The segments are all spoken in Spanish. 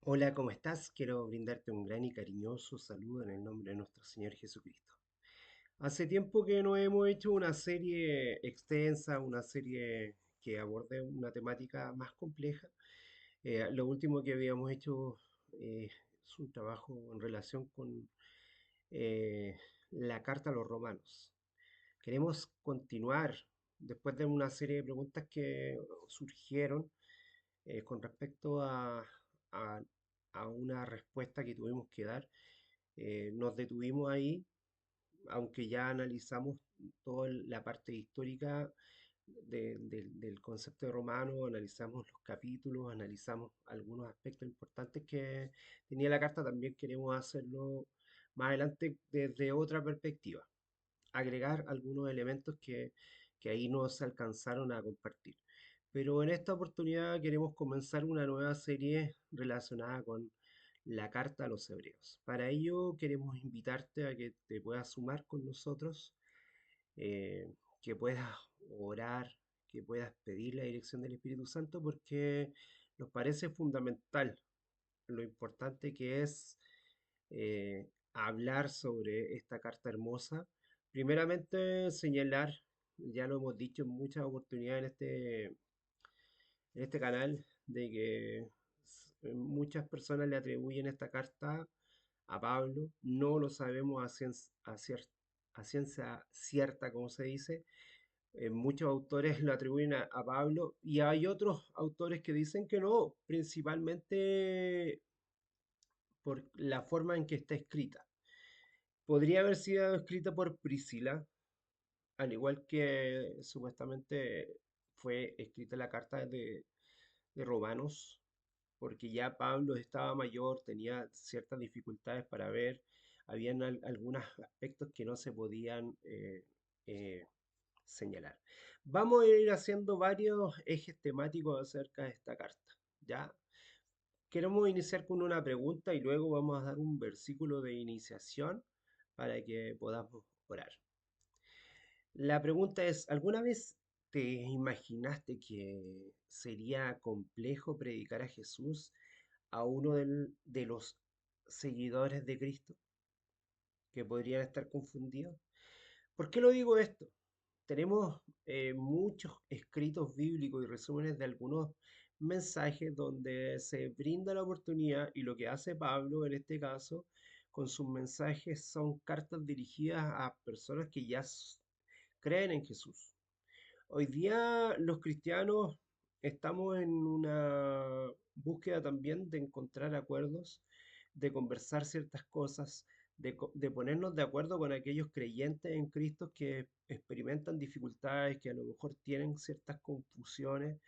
Hola, ¿cómo estás? Quiero brindarte un gran y cariñoso saludo en el nombre de nuestro Señor Jesucristo. Hace tiempo que no hemos hecho una serie extensa, una serie que aborde una temática más compleja. Lo último que habíamos hecho es un trabajo en relación con eh, la carta a los romanos. Queremos continuar después de una serie de preguntas que surgieron con respecto a- a una respuesta que tuvimos que dar. Nos detuvimos ahí, aunque ya analizamos toda la parte histórica del concepto de romano, analizamos los capítulos, analizamos algunos aspectos importantes que tenía la carta. También queremos hacerlo más adelante desde otra perspectiva, agregar algunos elementos que ahí no se alcanzaron a compartir. Pero en esta oportunidad queremos comenzar una nueva serie relacionada con la carta a los hebreos. Para ello queremos invitarte a que te puedas sumar con nosotros, que puedas orar, que puedas pedir la dirección del Espíritu Santo, porque nos parece fundamental lo importante que es hablar sobre esta carta hermosa. Primeramente, señalar, ya lo hemos dicho en muchas oportunidades en este canal, de que muchas personas le atribuyen esta carta a Pablo. No lo sabemos a ciencia cierta, como se dice. Muchos autores lo atribuyen a Pablo y hay otros autores que dicen que no, principalmente por la forma en que está escrita. Podría haber sido escrita por Priscila, al igual que supuestamente fue escrita la carta de Romanos, porque ya Pablo estaba mayor, tenía ciertas dificultades para ver, habían algunos aspectos que no se podían eh, señalar. Vamos a ir haciendo varios ejes temáticos acerca de esta carta, ¿ya? Queremos iniciar con una pregunta y luego vamos a dar un versículo de iniciación para que podamos orar. La pregunta es, ¿alguna vez te imaginaste que sería complejo predicar a Jesús a uno de los seguidores de Cristo que podrían estar confundidos? ¿Por qué lo digo esto? Tenemos muchos escritos bíblicos y resúmenes de algunos mensajes donde se brinda la oportunidad, y lo que hace Pablo en este caso con sus mensajes son cartas dirigidas a personas que ya creen en Jesús. Hoy día los cristianos estamos en una búsqueda también de encontrar acuerdos, de conversar ciertas cosas, de ponernos de acuerdo con aquellos creyentes en Cristo que experimentan dificultades, que a lo mejor tienen ciertas confusiones.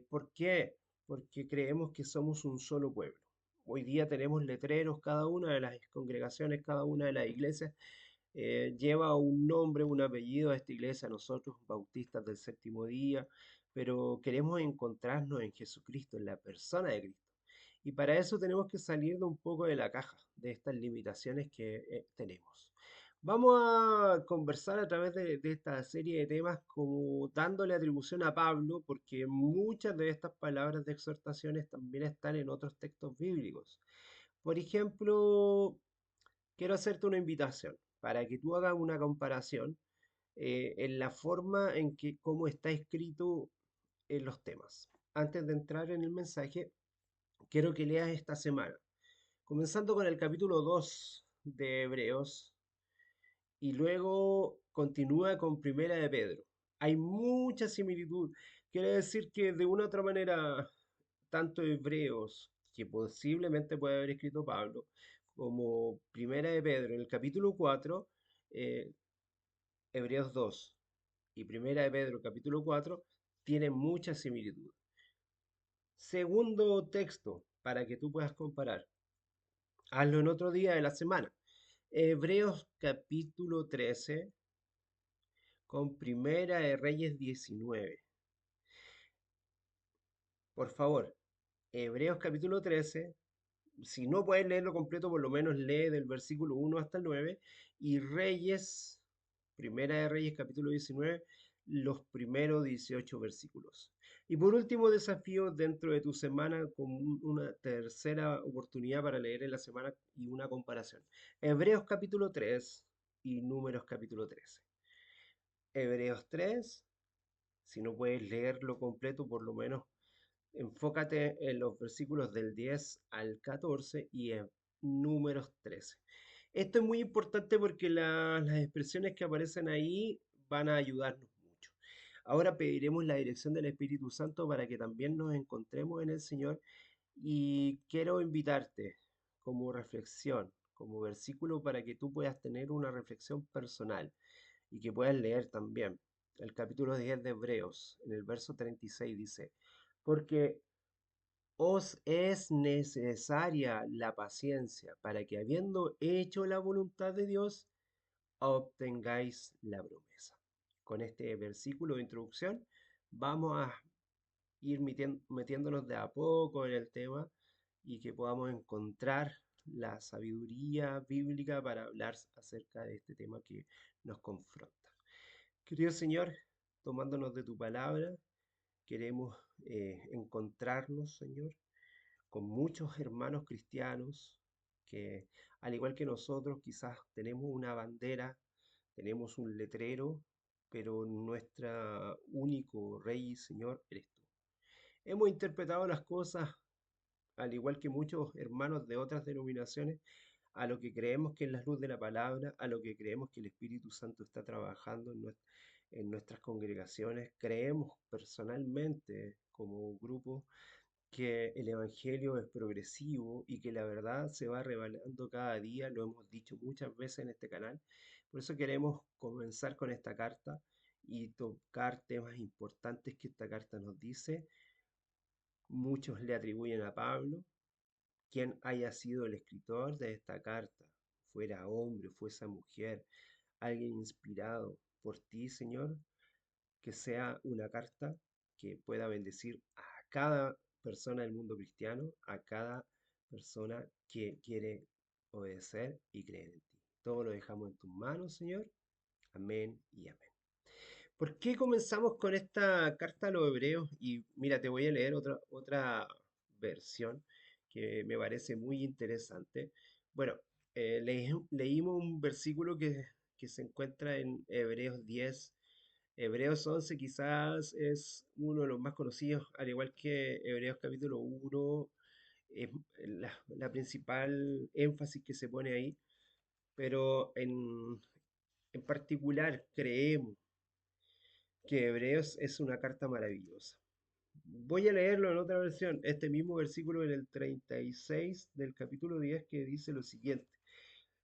¿Por qué? Porque creemos que somos un solo pueblo. Hoy día tenemos letreros, cada una de las congregaciones, cada una de las iglesias lleva un nombre, un apellido a esta iglesia, nosotros, bautistas del séptimo día, pero queremos encontrarnos en Jesucristo, en la persona de Cristo. Y para eso tenemos que salir de un poco de la caja, de estas limitaciones que tenemos. Vamos a conversar a través de esta serie de temas como dándole atribución a Pablo, porque muchas de estas palabras de exhortaciones también están en otros textos bíblicos. Por ejemplo, quiero hacerte una invitación para que tú hagas una comparación en la forma en que cómo está escrito en los temas. Antes de entrar en el mensaje, quiero que leas esta semana, comenzando con el capítulo 2 de Hebreos y luego continúa con Primera de Pedro. Hay mucha similitud. Quiere decir que de una u otra manera, tanto Hebreos, que posiblemente puede haber escrito Pablo, como Primera de Pedro en el capítulo 4, eh, Hebreos 2 y Primera de Pedro capítulo 4 tienen mucha similitud. Segundo texto, para que tú puedas comparar. Hazlo en otro día de la semana. Hebreos capítulo 13 con Primera de Reyes 19. Por favor, Hebreos capítulo 13. Si no puedes leerlo completo, por lo menos lee del versículo 1 hasta el 9. Y Reyes, Primera de Reyes capítulo 19, los primeros 18 versículos. Y por último, desafío dentro de tu semana con una tercera oportunidad para leer en la semana y una comparación. Hebreos capítulo 3 y Números capítulo 13. Hebreos 3, si no puedes leerlo completo, por lo menos enfócate en los versículos del 10 al 14 y en Números 13. Esto es muy importante porque las expresiones que aparecen ahí van a ayudarnos mucho. Ahora pediremos la dirección del Espíritu Santo para que también nos encontremos en el Señor y quiero invitarte como reflexión, como versículo para que tú puedas tener una reflexión personal y que puedas leer también. El capítulo 10 de Hebreos, en el verso 36 dice, porque os es necesaria la paciencia para que habiendo hecho la voluntad de Dios, obtengáis la promesa. Con este versículo de introducción vamos a ir metiéndonos de a poco en el tema y que podamos encontrar la sabiduría bíblica para hablar acerca de este tema que nos confronta. Querido Señor, tomándonos de tu palabra, queremos encontrarnos, Señor, con muchos hermanos cristianos que, al igual que nosotros, quizás tenemos una bandera, tenemos un letrero, pero nuestro único Rey y Señor eres tú. Hemos interpretado las cosas, al igual que muchos hermanos de otras denominaciones, a lo que creemos que es la luz de la palabra, a lo que creemos que el Espíritu Santo está trabajando en nuestras congregaciones. Creemos personalmente como grupo que el Evangelio es progresivo y que la verdad se va revelando cada día, lo hemos dicho muchas veces en este canal. Por eso queremos comenzar con esta carta y tocar temas importantes que esta carta nos dice. Muchos le atribuyen a Pablo, quien haya sido el escritor de esta carta, fuera hombre, fuese mujer, alguien inspirado por ti, Señor, que sea una carta que pueda bendecir a cada persona del mundo cristiano, a cada persona que quiere obedecer y creer en ti. Todo lo dejamos en tus manos, Señor. Amén y amén. ¿Por qué comenzamos con esta carta a los hebreos? Y mira, te voy a leer otra versión que me parece muy interesante. Bueno, leímos un versículo que se encuentra en Hebreos 10. Hebreos 11 quizás es uno de los más conocidos, al igual que Hebreos capítulo 1, es la principal énfasis que se pone ahí, pero en particular creemos que Hebreos es una carta maravillosa. Voy a leerlo en otra versión, este mismo versículo en el 36 del capítulo 10 que dice lo siguiente.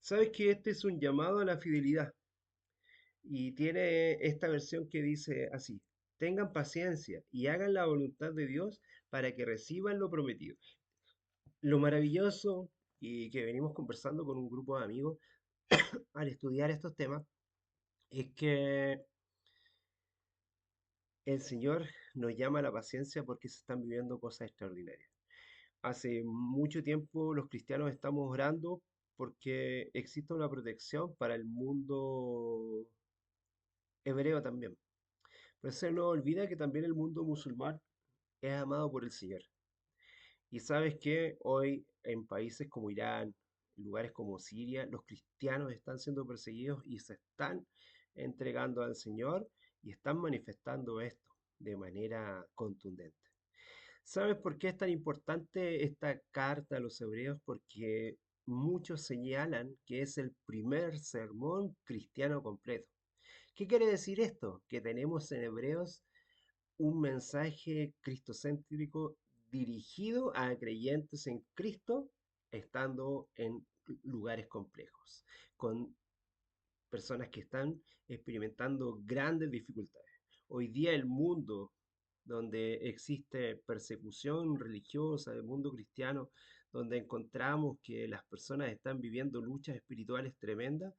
Sabes que este es un llamado a la fidelidad y tiene esta versión que dice así, tengan paciencia y hagan la voluntad de Dios para que reciban lo prometido. Lo maravilloso y que venimos conversando con un grupo de amigos al estudiar estos temas es que el Señor nos llama a la paciencia porque se están viviendo cosas extraordinarias. Hace mucho tiempo los cristianos estamos orando porque existe una protección para el mundo hebreo también. Pero se nos olvida que también el mundo musulmán es amado por el Señor. Y sabes que hoy en países como Irán, en lugares como Siria, los cristianos están siendo perseguidos y se están entregando al Señor y están manifestando esto de manera contundente. ¿Sabes por qué es tan importante esta carta a los hebreos? Porque muchos señalan que es el primer sermón cristiano completo. ¿Qué quiere decir esto? Que tenemos en Hebreos un mensaje cristocéntrico dirigido a creyentes en Cristo, estando en lugares complejos, con personas que están experimentando grandes dificultades. Hoy día el mundo donde existe persecución religiosa del mundo cristiano, donde encontramos que las personas están viviendo luchas espirituales tremendas,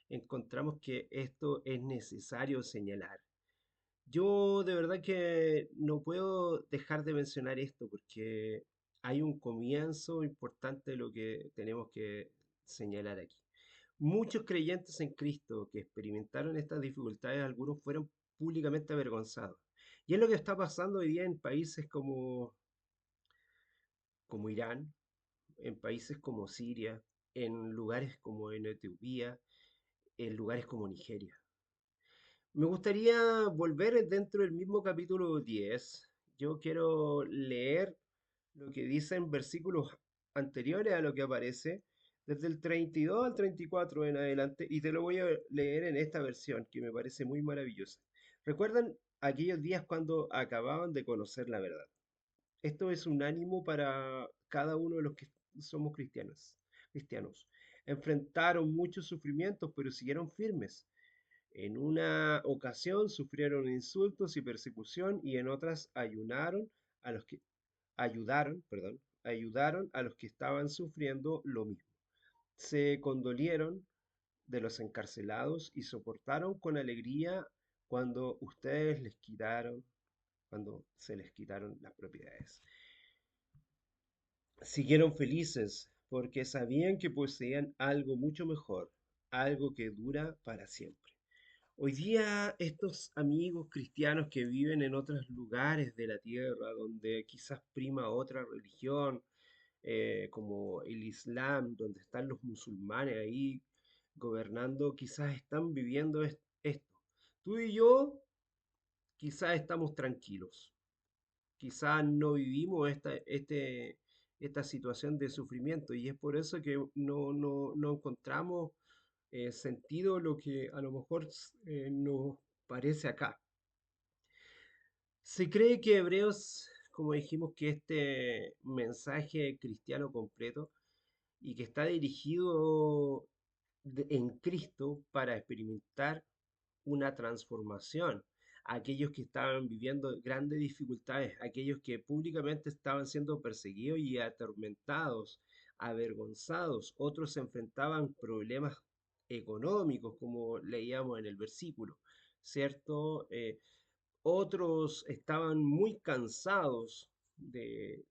encontramos que esto es necesario señalar. Yo de verdad que no puedo dejar de mencionar esto porque hay un comienzo importante de lo que tenemos que señalar aquí. Muchos creyentes en Cristo que experimentaron estas dificultades, algunos fueron públicamente avergonzados. Y es lo que está pasando hoy día en países como Irán, en países como Siria, en lugares como en Etiopía, en lugares como Nigeria. Me gustaría volver dentro del mismo capítulo 10. Yo quiero leer lo que dicen versículos anteriores a lo que aparece, desde el 32 al 34 en adelante, y te lo voy a leer en esta versión, que me parece muy maravillosa. ¿Recuerdan aquellos días cuando acababan de conocer la verdad? Esto es un ánimo para cada uno de los que somos cristianos. Enfrentaron muchos sufrimientos, pero siguieron firmes. En una ocasión sufrieron insultos y persecución y en otras a los que ayudaron a los que estaban sufriendo lo mismo. Se condolieron de los encarcelados y soportaron con alegría cuando cuando se les quitaron las propiedades. Siguieron felices porque sabían que poseían algo mucho mejor, algo que dura para siempre. Hoy día estos amigos cristianos que viven en otros lugares de la tierra, donde quizás prima otra religión, como el Islam, donde están los musulmanes ahí gobernando, quizás están viviendo esto. Tú y yo quizás estamos tranquilos, quizás no vivimos esta situación de sufrimiento y es por eso que no encontramos sentido lo que a lo mejor nos parece acá. Se cree que Hebreos, como dijimos, que este mensaje cristiano completo y que está dirigido en Cristo para experimentar una transformación. Aquellos que estaban viviendo grandes dificultades, aquellos que públicamente estaban siendo perseguidos y atormentados, avergonzados, otros se enfrentaban problemas económicos, como leíamos en el versículo, ¿cierto? Otros estaban muy cansados de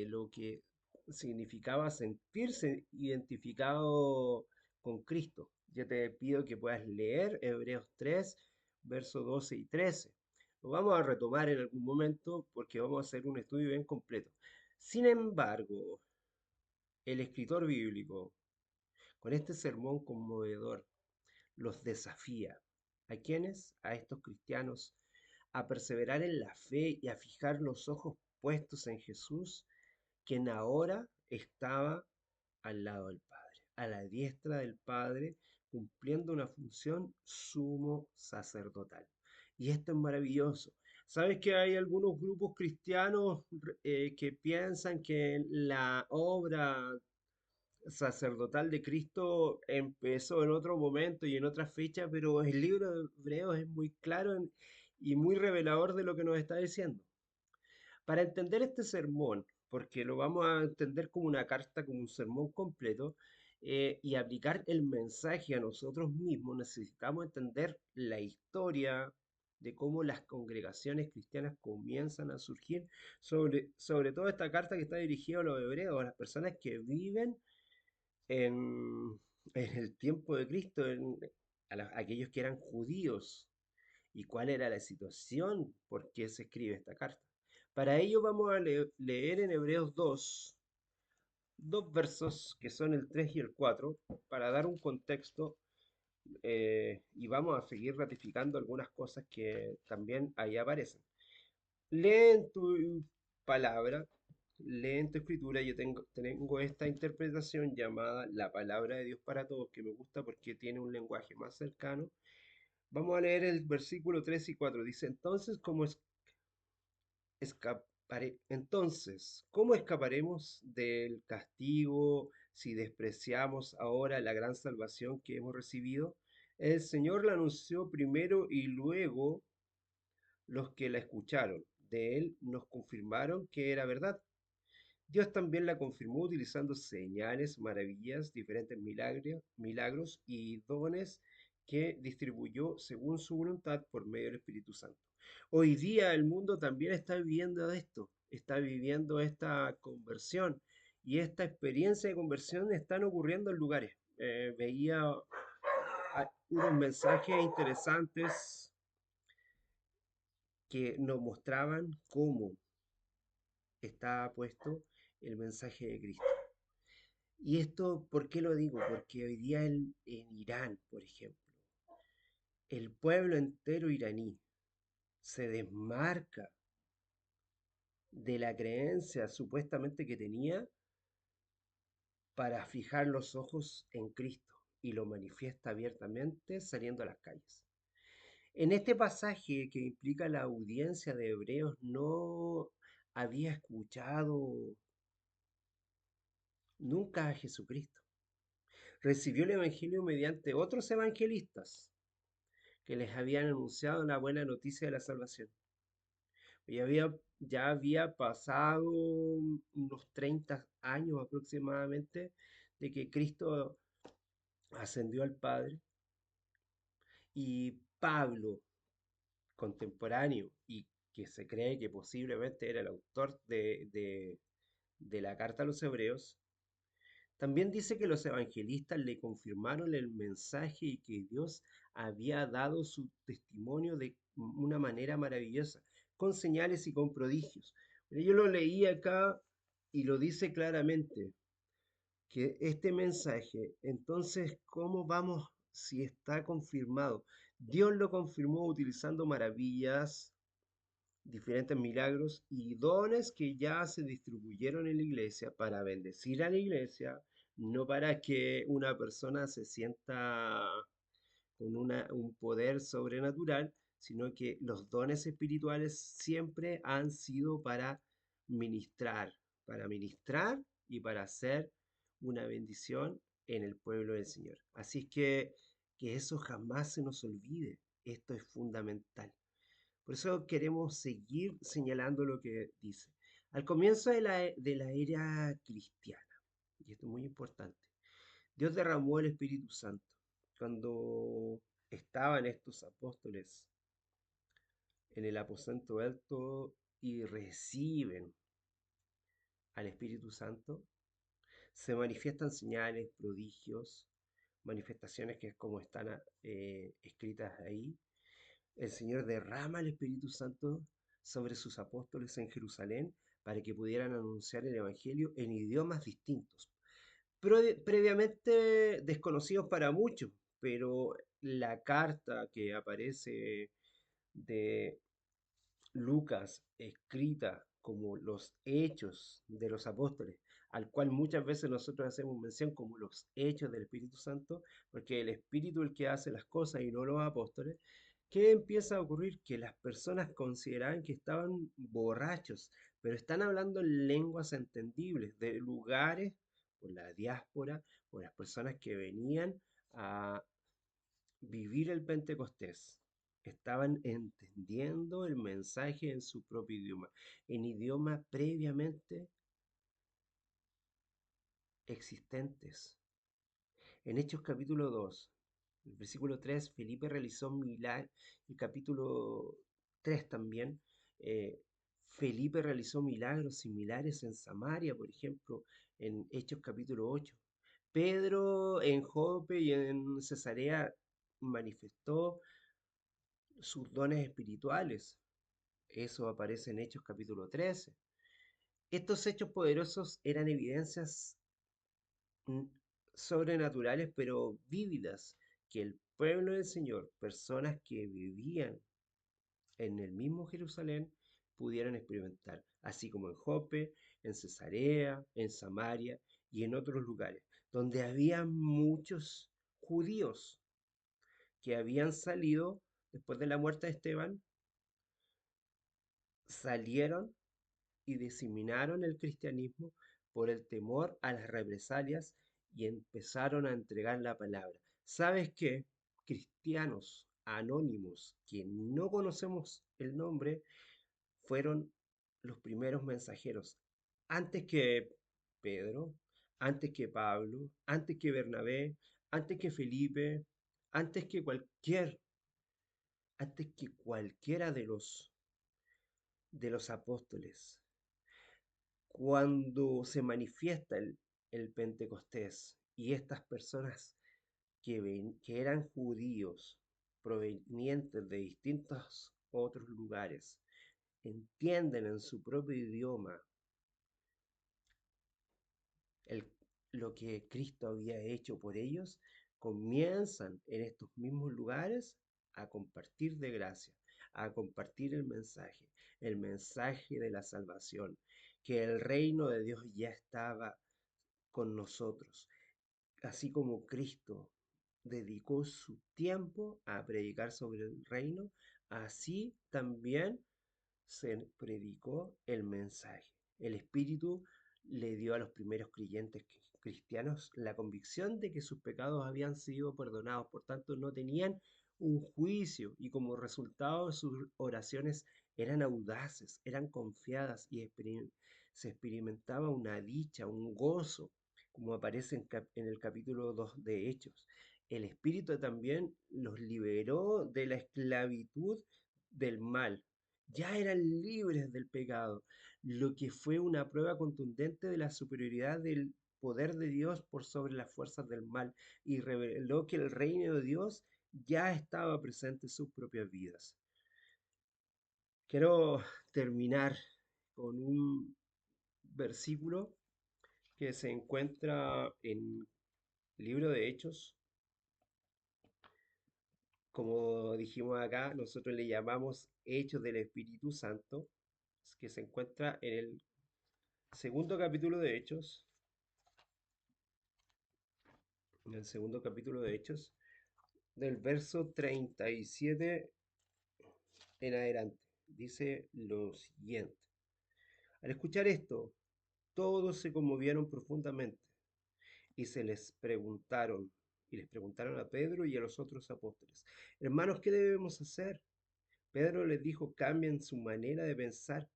lo que significaba sentirse identificado con Cristo. Yo te pido que puedas leer Hebreos 3, versos 12 y 13. Lo vamos a retomar en algún momento porque vamos a hacer un estudio bien completo. Sin embargo, el escritor bíblico, con este sermón conmovedor, los desafía. ¿A quiénes? A estos cristianos a perseverar en la fe y a fijar los ojos puestos en Jesús, quien ahora estaba al lado del Padre, a la diestra del Padre, cumpliendo una función sumo sacerdotal. Y esto es maravilloso. ¿Sabes que hay algunos grupos cristianos que piensan que la obra sacerdotal de Cristo empezó en otro momento y en otra fecha, pero el libro de Hebreos es muy claro y muy revelador de lo que nos está diciendo? Para entender este sermón, porque lo vamos a entender como una carta, como un sermón completo, y aplicar el mensaje a nosotros mismos, necesitamos entender la historia de cómo las congregaciones cristianas comienzan a surgir, sobre todo esta carta que está dirigida a los hebreos, a las personas que viven en, en el tiempo de Cristo, aquellos que eran judíos, y cuál era la situación, por qué se escribe esta carta. Para ello vamos a leer en Hebreos dos versos que son el 3 y el 4 para dar un contexto, y vamos a seguir ratificando algunas cosas que también ahí aparecen. Lee en tu palabra, lee en tu escritura. Yo tengo esta interpretación llamada la palabra de Dios para todos, que me gusta porque tiene un lenguaje más cercano. Vamos a leer el versículo 3 y 4. Dice, entonces, ¿cómo escaparemos del castigo si despreciamos ahora la gran salvación que hemos recibido? El Señor la anunció primero y luego los que la escucharon de él nos confirmaron que era verdad. Dios también la confirmó utilizando señales, maravillas, diferentes milagros y dones que distribuyó según su voluntad por medio del Espíritu Santo. Hoy día el mundo también está viviendo esto, está viviendo esta conversión y esta experiencia de conversión están ocurriendo en lugares. Veía unos mensajes interesantes que nos mostraban cómo estaba puesto el mensaje de Cristo. Y esto, ¿por qué lo digo? Porque hoy día en Irán, por ejemplo, el pueblo entero iraní se desmarca de la creencia supuestamente que tenía para fijar los ojos en Cristo y lo manifiesta abiertamente saliendo a las calles. En este pasaje que implica la audiencia de Hebreos no había escuchado nunca a Jesucristo. Recibió el Evangelio mediante otros evangelistas que les habían anunciado la buena noticia de la salvación. Ya había pasado unos 30 años aproximadamente de que Cristo ascendió al Padre y Pablo, contemporáneo y que se cree que posiblemente era el autor de la carta a los hebreos, también dice que los evangelistas le confirmaron el mensaje y que Dios había dado su testimonio de una manera maravillosa, con señales y con prodigios. Pero yo lo leí acá y lo dice claramente, que este mensaje, entonces, ¿cómo vamos si está confirmado? Dios lo confirmó utilizando maravillas, diferentes milagros y dones que ya se distribuyeron en la iglesia para bendecir a la iglesia, no para que una persona se sienta con un poder sobrenatural, sino que los dones espirituales siempre han sido para ministrar y para hacer una bendición en el pueblo del Señor. Así es que eso jamás se nos olvide. Esto es fundamental. Por eso queremos seguir señalando lo que dice. Al comienzo de la era cristiana, y esto es muy importante, Dios derramó el Espíritu Santo. Cuando estaban estos apóstoles en el aposento alto y reciben al Espíritu Santo, se manifiestan señales, prodigios, manifestaciones que es como están escritas ahí. El Señor derrama el Espíritu Santo sobre sus apóstoles en Jerusalén para que pudieran anunciar el Evangelio en idiomas distintos, previamente desconocidos para muchos, pero la carta que aparece de Lucas, escrita como los hechos de los apóstoles, al cual muchas veces nosotros hacemos mención como los hechos del Espíritu Santo, porque el Espíritu es el que hace las cosas y no los apóstoles. ¿Qué empieza a ocurrir? Que las personas consideraban que estaban borrachos, pero están hablando en lenguas entendibles de lugares, por la diáspora, por las personas que venían a vivir el Pentecostés. Estaban entendiendo el mensaje en su propio idioma, en idiomas previamente existentes. En Hechos capítulo 2, el versículo 3, Felipe realizó milagros, el capítulo 3 también, eh, Felipe realizó milagros similares en Samaria, por ejemplo, en Hechos capítulo 8. Pedro en Jope y en Cesarea manifestó sus dones espirituales. Eso aparece en Hechos capítulo 13. Estos hechos poderosos eran evidencias mm, sobrenaturales pero vívidas que el pueblo del Señor, personas que vivían en el mismo Jerusalén, pudieran experimentar, así como en Jope, en Cesarea, en Samaria y en otros lugares, donde había muchos judíos que habían salido después de la muerte de Esteban, salieron y diseminaron el cristianismo por el temor a las represalias y empezaron a entregar la palabra. ¿Sabes qué? Cristianos anónimos que no conocemos el nombre fueron los primeros mensajeros. Antes que Pedro, antes que Pablo, antes que Bernabé, antes que Felipe, antes que antes que cualquiera de los apóstoles. Cuando se manifiesta el Pentecostés y estas personas que eran judíos provenientes de distintos otros lugares entienden en su propio idioma el- lo que Cristo había hecho por ellos, comienzan en estos mismos lugares a compartir de gracia, a compartir el mensaje de la salvación, que el reino de Dios ya estaba con nosotros, así como Cristo dedicó su tiempo a predicar sobre el reino, así también se predicó el mensaje. El Espíritu le dio a los primeros creyentes cristianos la convicción de que sus pecados habían sido perdonados, por tanto no tenían un juicio y como resultado sus oraciones eran audaces, eran confiadas y se experimentaba una dicha, un gozo, como aparece en el capítulo 2 de Hechos. El Espíritu también los liberó de la esclavitud del mal, ya eran libres del pecado, lo que fue una prueba contundente de la superioridad del poder de Dios por sobre las fuerzas del mal y reveló que el reino de Dios ya estaba presente en sus propias vidas. Quiero terminar con un versículo que se encuentra en el libro de Hechos. Como dijimos acá, nosotros le llamamos Hechos del Espíritu Santo, que se encuentra en el segundo capítulo de Hechos, en el segundo capítulo de Hechos, del verso 37 en adelante. Dice lo siguiente. Al escuchar esto, todos se conmovieron profundamente y les preguntaron a Pedro y a los otros apóstoles, hermanos, ¿qué debemos hacer? Pedro les dijo, cambien su manera de pensar.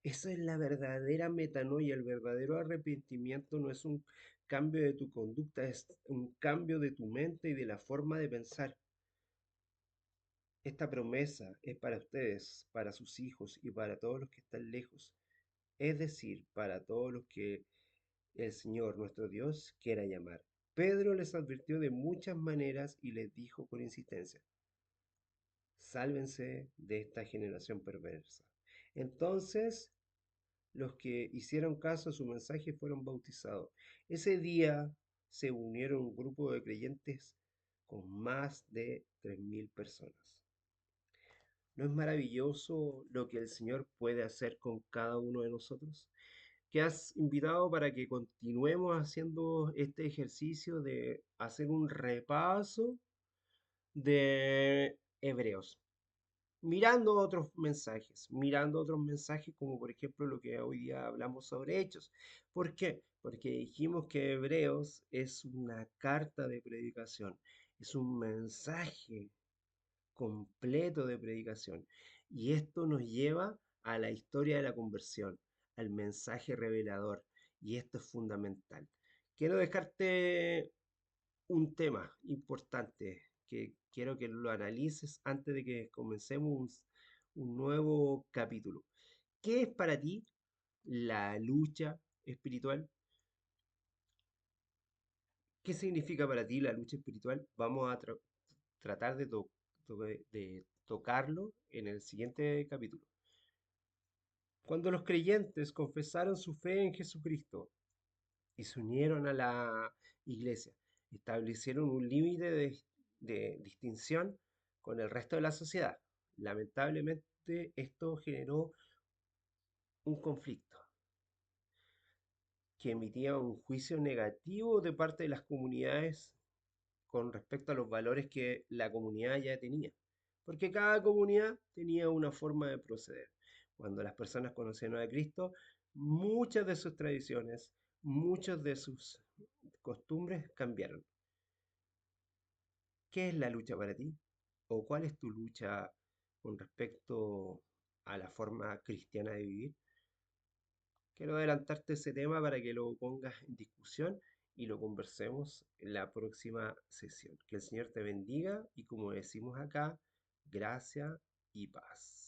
Esa es la verdadera metanoia. El verdadero arrepentimiento no es un cambio de tu conducta, es un cambio de tu mente y de la forma de pensar. Esta promesa es para ustedes, para sus hijos y para todos los que están lejos, es decir, para todos los que el Señor nuestro Dios quiera llamar. Pedro les advirtió de muchas maneras y les dijo con insistencia, sálvense de esta generación perversa. Entonces, los que hicieron caso a su mensaje fueron bautizados. Ese día se unieron un grupo de creyentes con más de 3.000 personas. ¿No es maravilloso lo que el Señor puede hacer con cada uno de nosotros? Que has invitado para que continuemos haciendo este ejercicio de hacer un repaso de Hebreos, mirando otros mensajes como por ejemplo lo que hoy día hablamos sobre Hechos. ¿Por qué? Porque dijimos que Hebreos es una carta de predicación, es un mensaje completo de predicación. Y esto nos lleva a la historia de la conversión, al mensaje revelador. Y esto es fundamental. Quiero dejarte un tema importante que quiero que lo analices antes de que comencemos un nuevo capítulo. ¿Qué es para ti la lucha espiritual? ¿Qué significa para ti la lucha espiritual? Vamos a tratar de tocarlo en el siguiente capítulo. Cuando los creyentes confesaron su fe en Jesucristo y se unieron a la iglesia, establecieron un límite de distinción con el resto de la sociedad. Lamentablemente, esto generó un conflicto que emitía un juicio negativo de parte de las comunidades con respecto a los valores que la comunidad ya tenía, porque cada comunidad tenía una forma de proceder. Cuando las personas conocieron a Cristo, muchas de sus tradiciones, muchas de sus costumbres cambiaron. ¿Qué es la lucha para ti? ¿O cuál es tu lucha con respecto a la forma cristiana de vivir? Quiero adelantarte ese tema para que lo pongas en discusión y lo conversemos en la próxima sesión. Que el Señor te bendiga y como decimos acá, gracia y paz.